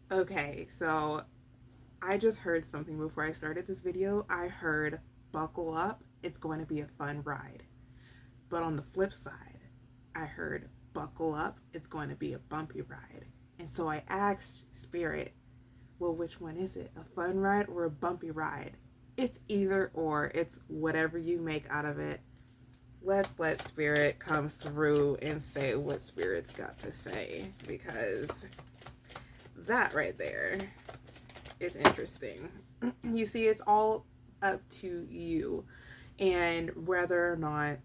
Okay, so I just heard something before I started this video. I heard buckle up, it's going to be a fun ride. But on the flip side, I heard buckle up, it's going to be a bumpy ride. And so I asked Spirit, well, which one is it? A fun ride or a bumpy ride? It's either or, it's whatever you make out of it. Let's let Spirit come through and say what Spirit's got to say, because that right there, it's interesting. You see, it's all up to you and whether or not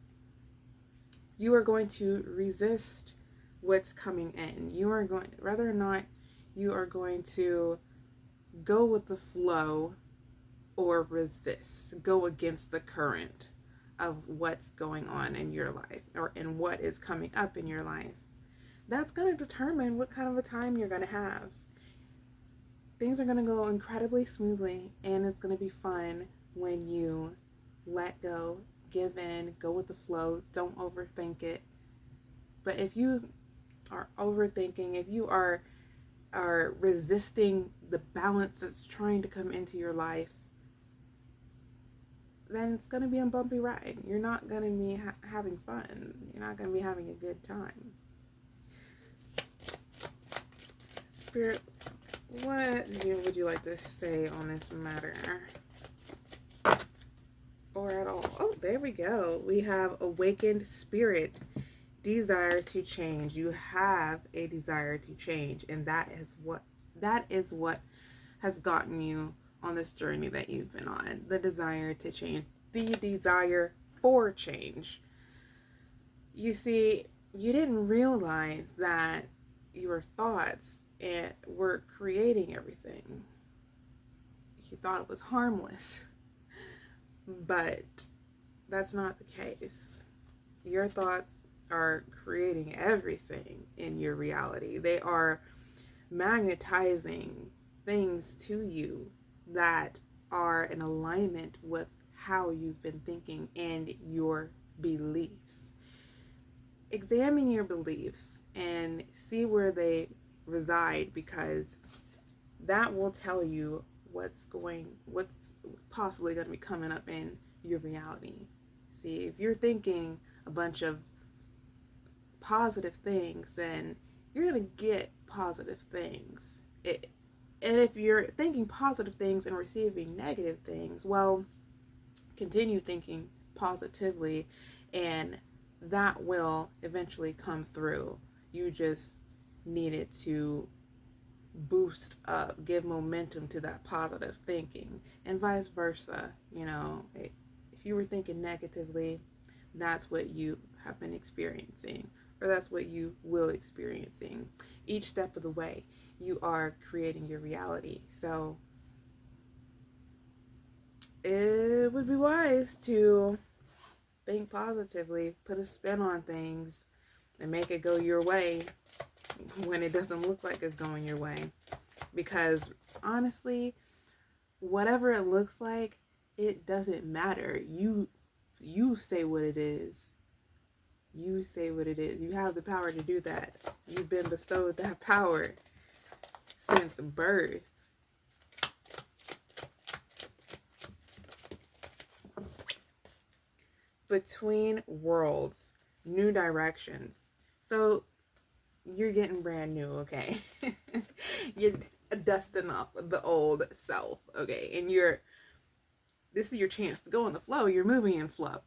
you are going to resist what's coming in. You are going, whether or not you are going to go with the flow or resist, go against the current of what's going on in your life or in what is coming up in your life. That's going to determine what kind of a time you're going to have. Things are going to go incredibly smoothly, and it's going to be fun when you let go, give in, go with the flow, don't overthink it. But if you are overthinking, if you are resisting the balance that's trying to come into your life, then it's going to be a bumpy ride. You're not going to be having fun. You're not going to be having a good time. Spirit, what would you like to say on this matter? Or at all? Oh, there we go. We have awakened spirit, desire to change. You have a desire to change, and that is what has gotten you on this journey that you've been on. The desire to change, the desire for change. You see, you didn't realize that your thoughts were creating everything. You thought it was harmless, but that's not the case. Your thoughts are creating everything in your reality. They are magnetizing things to you that are in alignment with how you've been thinking and your beliefs. Examine your beliefs and see where they reside, because that will tell you what's possibly going to be coming up in your reality. See, if you're thinking a bunch of positive things, then you're going to get positive things. And if you're thinking positive things and receiving negative things, well, continue thinking positively, and that will eventually come through. You just need it to boost up, give momentum to that positive thinking, and vice versa. If you were thinking negatively, that's what you have been experiencing, or that's what you will experiencing. Each step of the way, you are creating your reality. So it would be wise to think positively, put a spin on things, and make it go your way when it doesn't look like it's going your way. Because honestly, whatever it looks like, it doesn't matter. You say what it is. You say what it is. You have the power to do that. You've been bestowed that power since birth. Between worlds, new directions. So you're getting brand new, okay? You're dusting off the old self, okay? And this is your chance to go in the flow. You're moving in flow.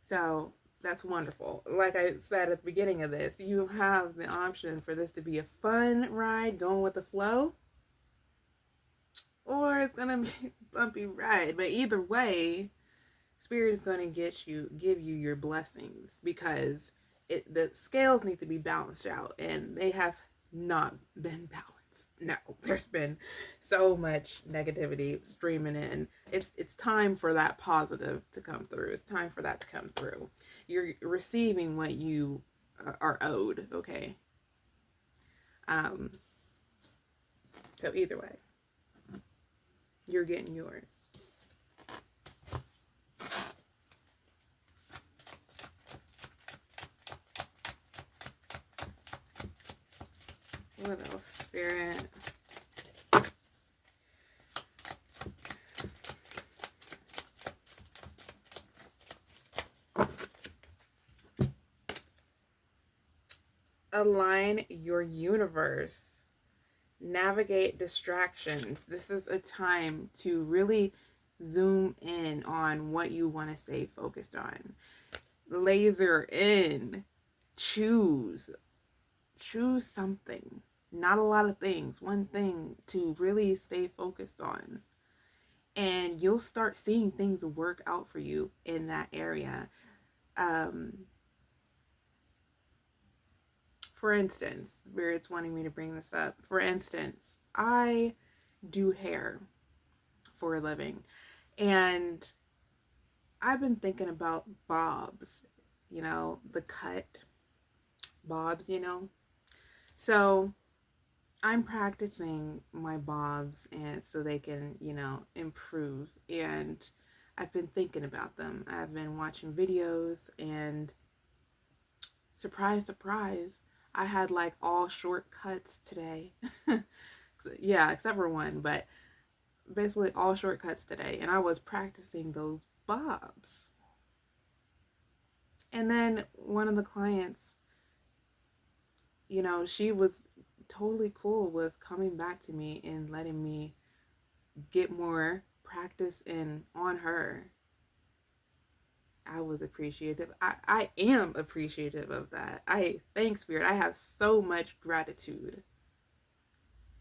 So that's wonderful. Like I said at the beginning of this, you have the option for this to be a fun ride, going with the flow, or it's gonna be a bumpy ride. But either way, Spirit is gonna give you your blessings, because the scales need to be balanced out, and they have not been balanced. No, there's been so much negativity streaming in. It's time for that positive to come through. It's time for that to come through. You're receiving what you are owed, okay? So either way, you're getting yours. What else, Spirit? Align your universe. Navigate distractions. This is a time to really zoom in on what you want to stay focused on. Laser in. Choose something. Not a lot of things. One thing to really stay focused on. And you'll start seeing things work out for you in that area. For instance, Spirit's wanting me to bring this up. For instance, I do hair for a living, and I've been thinking about bobs, the cut bobs, So I'm practicing my bobs and so they can, improve. And I've been thinking about them. I've been watching videos, and surprise, surprise, I had like all short cuts today. Yeah, except for one, but basically all shortcuts today. And I was practicing those bobs. And then one of the clients, she was totally cool with coming back to me and letting me get more practice in on her. I was appreciative. I am appreciative of that. Thanks, Spirit. I have so much gratitude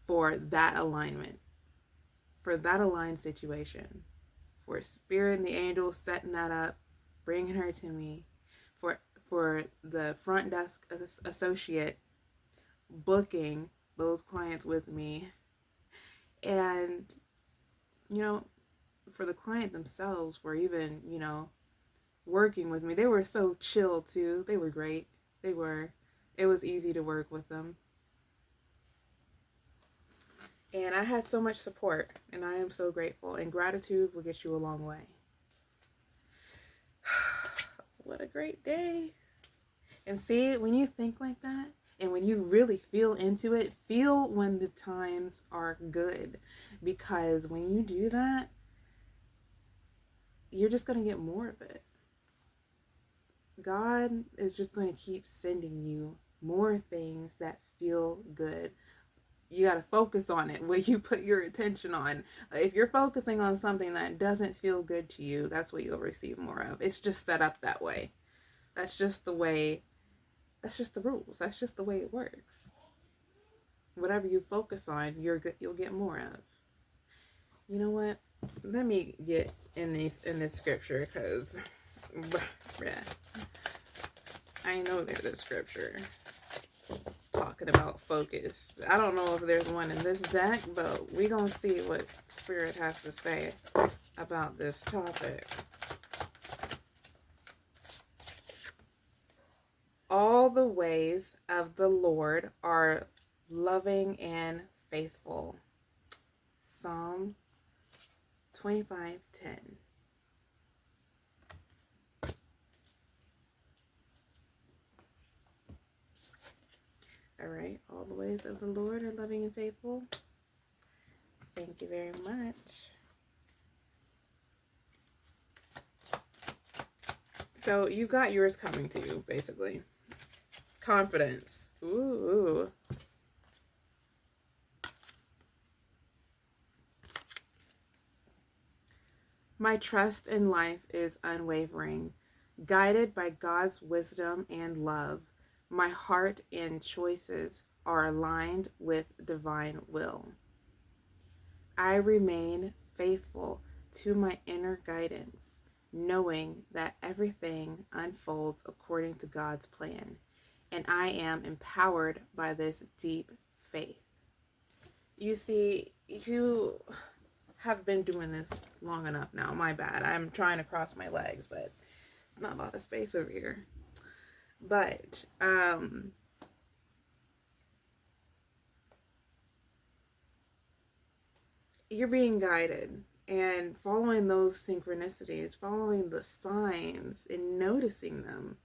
for that alignment, for that aligned situation, for Spirit and the angels setting that up, bringing her to me, for the front desk associate booking those clients with me, and for the client themselves for even working with me. They were so chill too. They were great. It was easy to work with them. And I had so much support, and I am so grateful. And gratitude will get you a long way. What a great day. And see, when you think like that, and when you really feel into it, feel when the times are good. Because when you do that, you're just going to get more of it. God is just going to keep sending you more things that feel good. You got to focus on it, what you put your attention on. If you're focusing on something that doesn't feel good to you, that's what you'll receive more of. It's just set up that way. That's just the way, that's just the rules. That's just the way it works. Whatever you focus on, you'll get more of. You know what? Let me get in this scripture, because I know there's a scripture talking about focus. I don't know if there's one in this deck, but we're going to see what Spirit has to say about this topic. All the ways of the Lord are loving and faithful. Psalm 25:10. All right, all the ways of the Lord are loving and faithful. Thank you very much. So you got yours coming to you, basically. Confidence. Ooh. My trust in life is unwavering, guided by God's wisdom and love. My heart and choices are aligned with divine will. I remain faithful to my inner guidance, knowing that everything unfolds according to God's plan, and I am empowered by this deep faith. You see, you have been doing this long enough now. My bad. I'm trying to cross my legs, but it's not a lot of space over here. But you're being guided and following those synchronicities, following the signs and noticing them.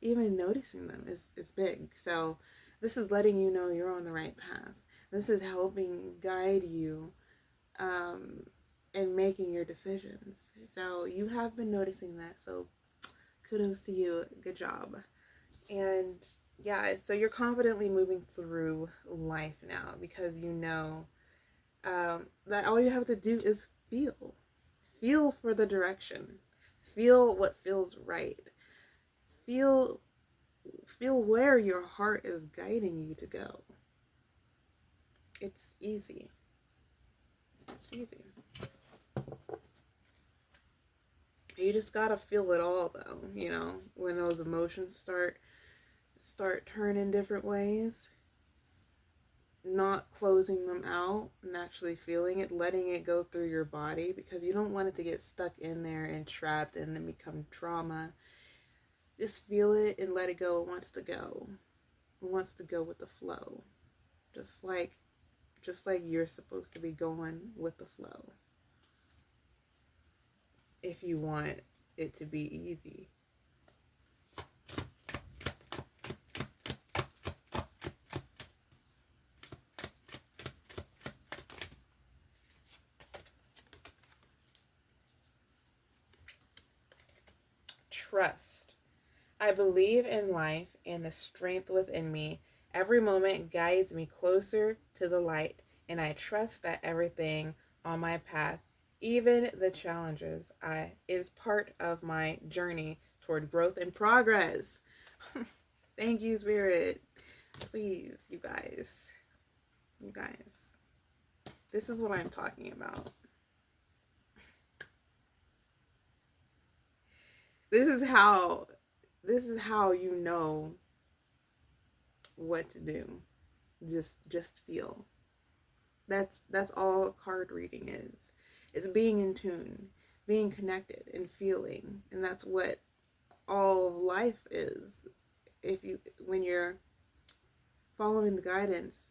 Even noticing them is big. So This is letting you know you're on the right path. This is helping guide you um, in making your decisions. So you have been noticing that. So kudos to you. Good job. And yeah, so you're confidently moving through life now because you know that all you have to do is feel. Feel for the direction. Feel what feels right. Feel feel where your heart is guiding you to go. It's easy. It's easy. You just gotta feel it all though, you know, when those emotions start turning different ways, not closing them out and actually feeling it, letting it go through your body because you don't want it to get stuck in there and trapped and then become trauma. Just feel it and let it go. It wants to go. It wants to go with the flow. Just like you're supposed to be going with the flow. If you want it to be easy. Trust. I believe in life and the strength within me. Every moment guides me closer to the light, and I trust that everything on my path, even the challenges, is part of my journey toward growth and progress. Thank you, Spirit. Please, you guys. You guys. This is what I'm talking about. This is how you know what to do. Just feel. That's all card reading is. It's being in tune, being connected and feeling. And that's what all of life is. When you're following the guidance,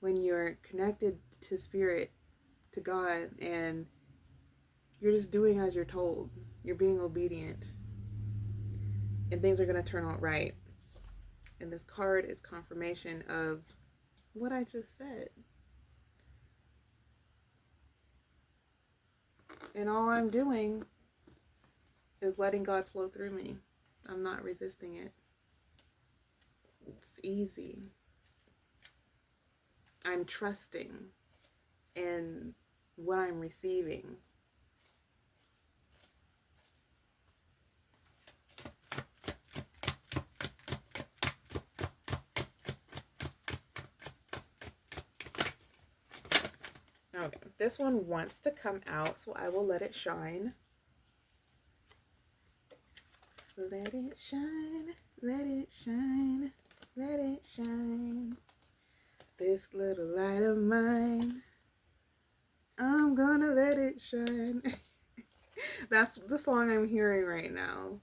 when you're connected to spirit, to God, and you're just doing as you're told, you're being obedient, and things are going to turn out right. And this card is confirmation of what I just said. And all I'm doing is letting God flow through me. I'm not resisting it. It's easy. I'm trusting in what I'm receiving. Okay, this one wants to come out, so I will let it shine. Let it shine, let it shine, let it shine. This little light of mine, I'm gonna let it shine. That's the song I'm hearing right now.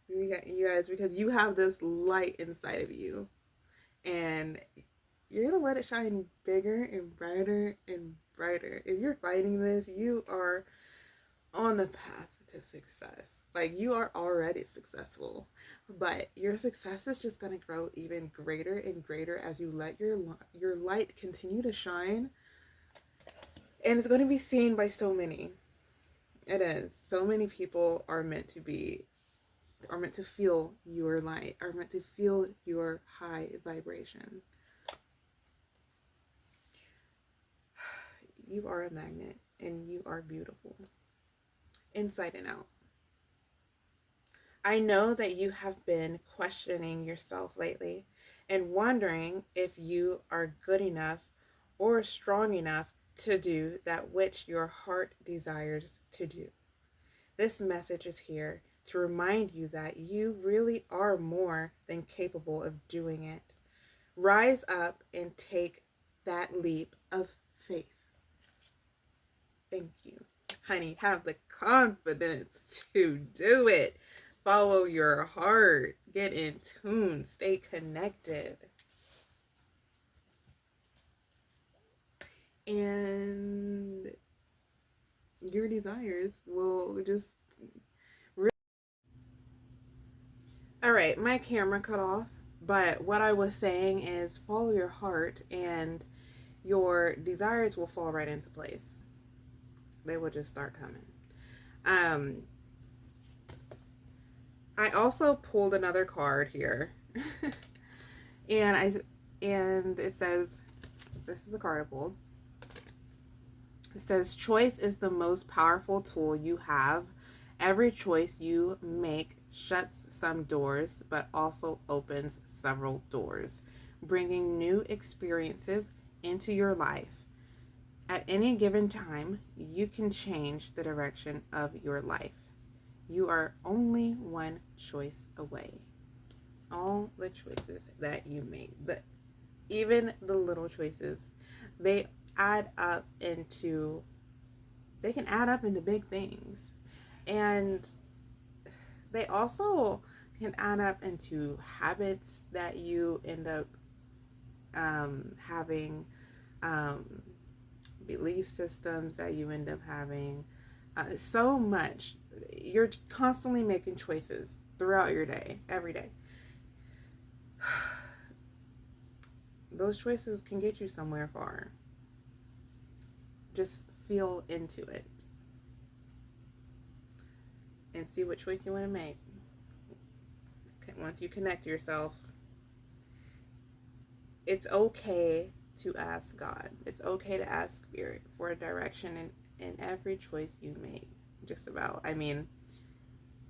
You guys, because you have this light inside of you, and you're gonna let it shine bigger and brighter and brighter. If you're fighting this, you are on the path to success. Like, you are already successful, but your success is just gonna grow even greater and greater as you let your light continue to shine, and it's going to be seen by so many. It is. So many people are meant to feel your light, are meant to feel your high vibration. You are a magnet, and you are beautiful, inside and out. I know that you have been questioning yourself lately and wondering if you are good enough or strong enough to do that which your heart desires to do. This message is here to remind you that you really are more than capable of doing it. Rise up and take that leap of faith. Thank you. Honey, have the confidence to do it. Follow your heart. Get in tune. Stay connected. And your desires will just... All right, my camera cut off, But what I was saying is follow your heart and your desires will fall right into place. They will just start coming. Um, I also pulled another card here. and it says, this is the card I pulled. It says, choice is the most powerful tool you have. Every choice you make shuts some doors, but also opens several doors, bringing new experiences into your life. At any given time, you can change the direction of your life. You are only one choice away. All the choices that you make, even the little choices, they add up into, they can add up into big things. And they also can add up into habits that you end up having, belief systems that you end up having. So much. You're constantly making choices throughout your day, every day. Those choices can get you somewhere far. Just feel into it and see what choice you want to make. Once you connect yourself, it's okay to ask God. It's okay to ask Spirit for a direction in every choice you make. Just about. I mean,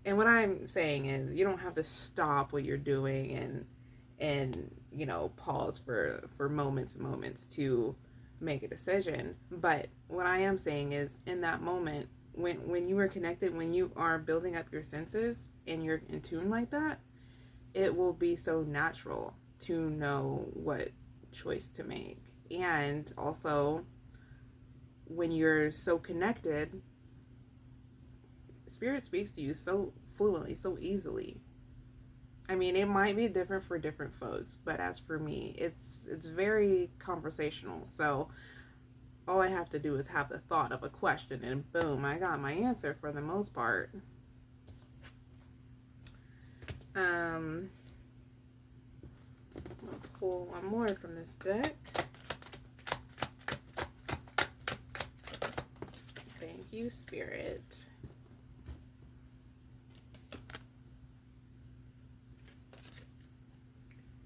and what I'm saying is you don't have to stop what you're doing and you know, pause for moments to make a decision. But what I am saying is in that moment, when you are connected, when you are building up your senses and you're in tune like that, it will be so natural to know what choice to make. And also, when you're so connected, Spirit speaks to you so fluently, so easily. I mean, it might be different for different folks, but as for me, it's very conversational. So all I have to do is have the thought of a question and boom, I got my answer for the most part. I'll pull one more from this deck. Thank you, Spirit.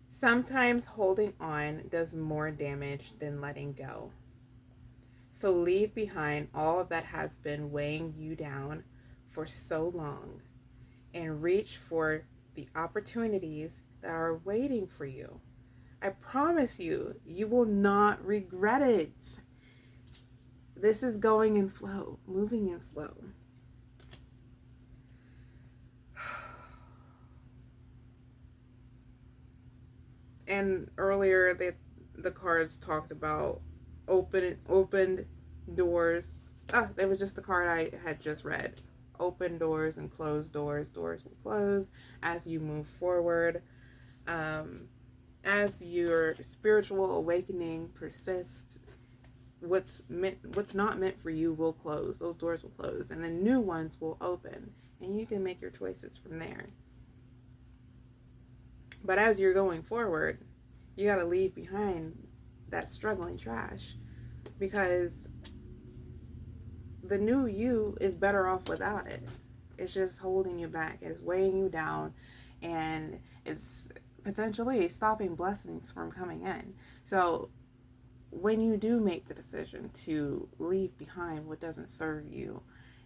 Sometimes holding on does more damage than letting go. So leave behind all that has been weighing you down for so long and reach for the opportunities that are waiting for you. I promise you, you will not regret it. This is going in flow, moving in flow. And earlier the cards talked about opened doors. That was just the card I had just read. Open doors and closed doors. Doors will close as you move forward. As your spiritual awakening persists, what's not meant for you will close. Those doors will close, and then new ones will open, and you can make your choices from there. But as you're going forward, you got to leave behind that struggling trash, because the new you is better off without it. It's just holding you back. It's weighing you down, and it's potentially stopping blessings from coming in. So when you do make the decision to leave behind what doesn't serve you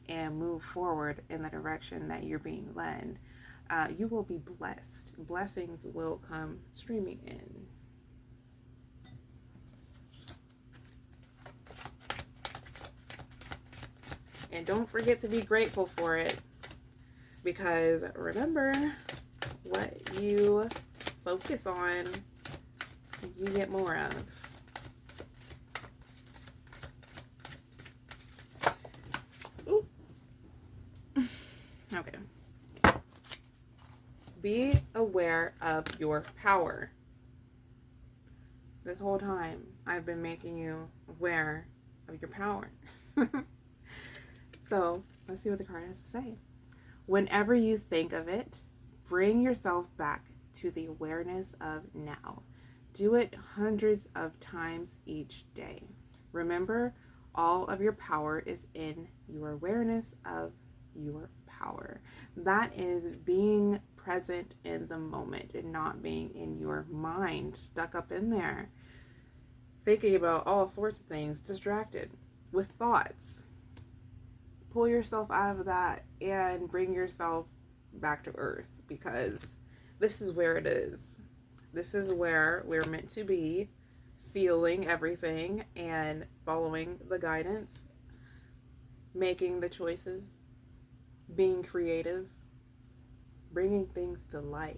and move forward in the direction that you're being led, you will be blessed. Blessings will come streaming in. And don't forget to be grateful for it, because remember, what you focus on, you get more of. Ooh. Okay. Be aware of your power. This whole time, I've been making you aware of your power. So, let's see what the card has to say. Whenever you think of it, bring yourself back to the awareness of now. Do it hundreds of times each day. Remember, all of your power is in your awareness of your power. That is being present in the moment and not being in your mind, stuck up in there, thinking about all sorts of things, distracted with thoughts. Pull yourself out of that and bring yourself back to earth, because this is where it is. This is where we're meant to be, feeling everything and following the guidance, making the choices, being creative, bringing things to life,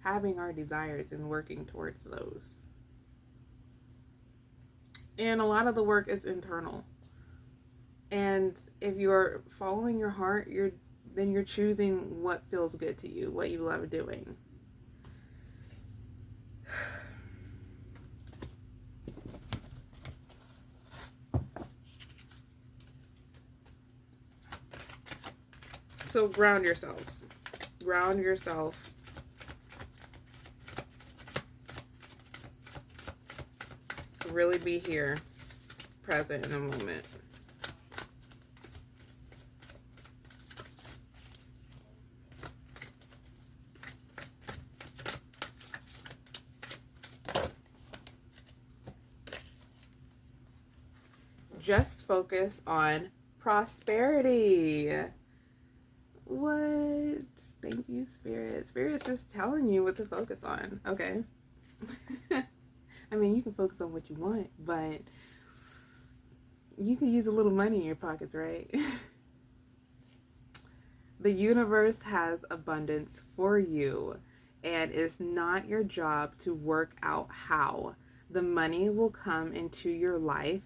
having our desires and working towards those. And a lot of the work is internal. And if you're following your heart, then you're choosing what feels good to you, what you love doing. So ground yourself. Ground yourself. Really be here, present in the moment. Just focus on prosperity. What? Thank you, Spirit. Spirit's just telling you what to focus on. Okay. I mean, you can focus on what you want, but you can use a little money in your pockets, right? The universe has abundance for you, and it's not your job to work out how the money will come into your life.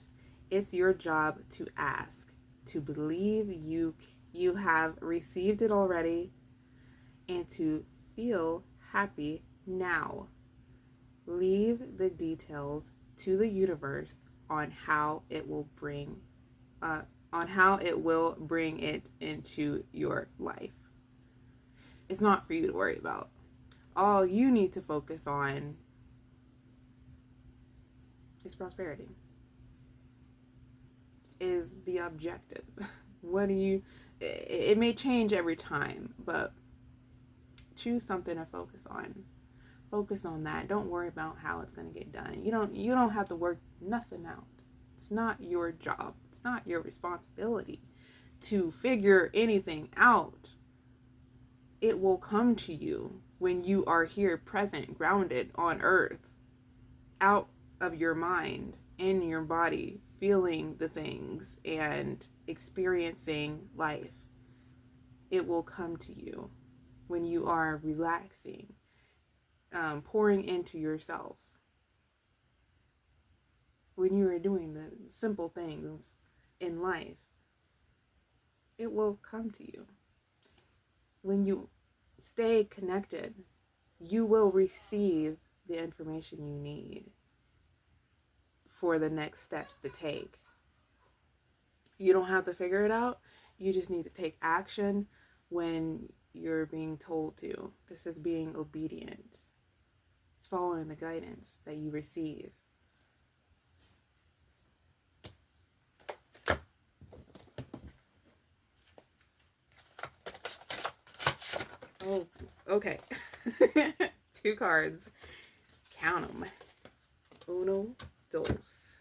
It's your job to ask, to believe you have received it already, and to feel happy now. Leave the details to the universe on how it will bring it into your life. It's not for you to worry about. All you need to focus on is prosperity. Is the objective. It may change every time, but choose something to focus on. Focus on that. Don't worry about how it's going to get done. You don't have to work nothing out. It's not your job. It's not your responsibility to figure anything out. It will come to you when you are here, present, grounded on earth, out of your mind, in your body, feeling the things and experiencing life. It will come to you when you are relaxing, pouring into yourself, when you are doing the simple things in life. It will come to you. When you stay connected, you will receive the information you need for the next steps to take. You don't have to figure it out. You just need to take action when you're being told to. This is being obedient. It's following the guidance that you receive. Oh, okay. 2 cards. Count them. Uno, dos.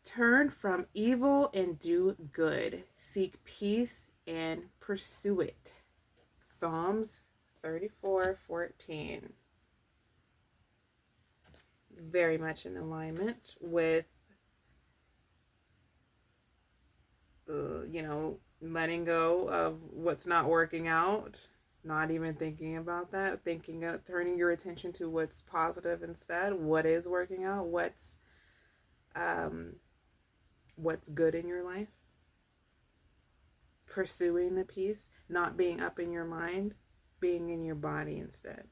Turn from evil and do good. Seek peace and pursue it. Psalms 34:14. Very much in alignment with, letting go of what's not working out, not even thinking about that, turning your attention to what's positive instead, what is working out, what's good in your life. Pursuing the peace, not being up in your mind, being in your body instead.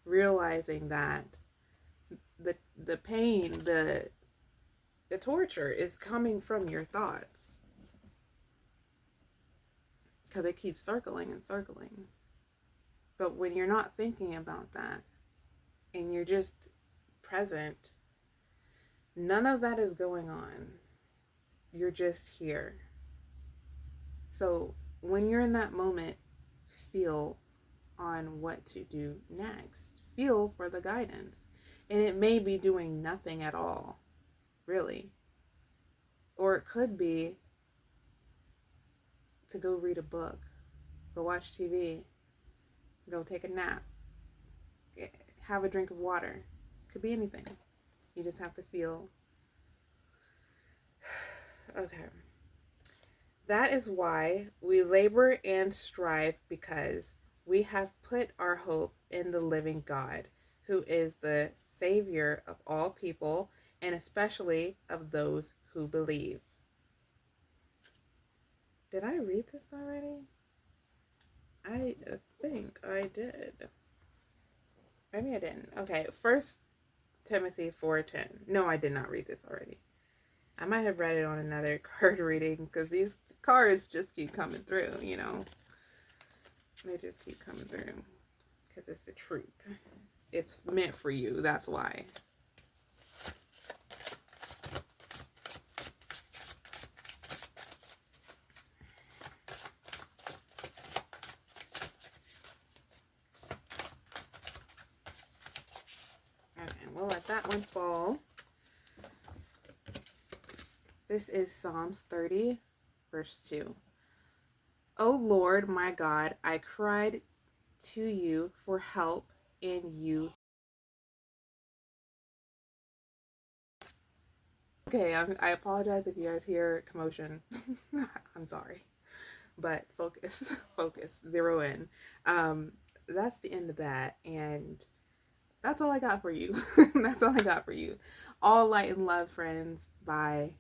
Realizing that the pain, the torture is coming from your thoughts. because it keeps circling and circling. But when you're not thinking about that and you're just present, none of that is going on. You're just here. So when you're in that moment, feel on what to do next. Feel for the guidance. And it may be doing nothing at all, really. Or it could be to go read a book, go watch TV, go take a nap, have a drink of water. Could be anything. You just have to feel. Okay. That is why we labor and strive, because we have put our hope in the living God, who is the Savior of all people, and especially of those who believe. Did I read this already? I think I did. Maybe I didn't. Okay, 1 Timothy 4:10. No, I did not read this already. I might have read it on another card reading, because these cards just keep coming through, you know. They just keep coming through because it's the truth. It's meant for you. That's why. Okay, we'll let that one fall. This is Psalms 30, verse 2. O Lord, my God, I cried to you for help, and you. Okay, I apologize if you guys hear commotion. I'm sorry. But focus, focus, zero in. That's the end of that. And that's all I got for you. That's all I got for you. All light and love, friends. Bye.